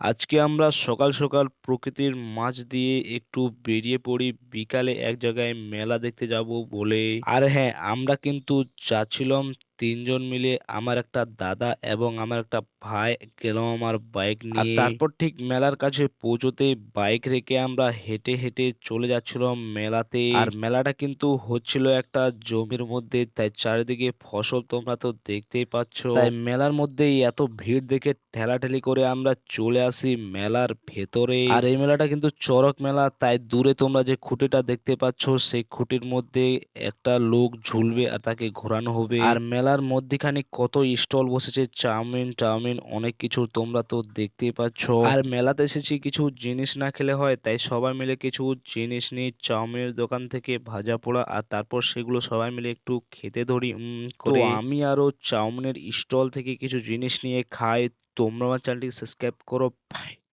আজকে আমরা সকাল সকাল প্রকৃতির মাঝ দিয়ে একটু বেরিয়ে পড়ি বিকালে এক জায়গায় মেলা দেখতে যাব বলে। আর হ্যাঁ, আমরা কিন্তু যাচ্ছিলাম ৩ জন মিলে। আমার একটা দাদা এবং আমার একটা ভাই গেলাম আমার বাইক নিয়ে। আর তারপর ঠিক মেলার কাছে পৌঁছতেই বাইক রেখে আমরা হেঁটে, হেঁটে চলে যাচ্ছিলাম মেলাতে। আর মেলাটা কিন্তু হচ্ছিল একটা জমির মধ্যে, তাই চারিদিকে ফসল তোমরা তো দেখতেই পাচ্ছ। তাই মেলার মধ্যেই এত ভিড় দেখে ঠেলাঠেলি করে আমরা চলে আসি মেলার ভেতরে। আর এই মেলাটা কিন্তু চড়ক মেলা, তাই দূরে তোমরা যে খুঁটিটা দেখতে পাচ্ছ সেই খুঁটির মধ্যে একটা লোক ঝুলবে আর তাকে ঘোরানো হবে। আর মেলার মধ্যিখানে কত স্টল বসেছে, চাউমিন টাউমিন অনেক কিছু তোমরা তো দেখতেই পাচ্ছ। আর মেলাতে এসেছি কিছু জিনিস না খেলে হয়, তাই সবাই মিলে কিছু জিনিস নিয়ে চাউমিনের দোকান থেকে ভাজা পোড়া আর তারপর সেগুলো সবাই মিলে একটু খেতে ধরি তো করে আমি আরো চাউমিনের স্টল থেকে কিছু জিনিস নিয়ে খাই। তোমরা আমার চ্যানেলটি সাবস্ক্রাইব করো ভাই।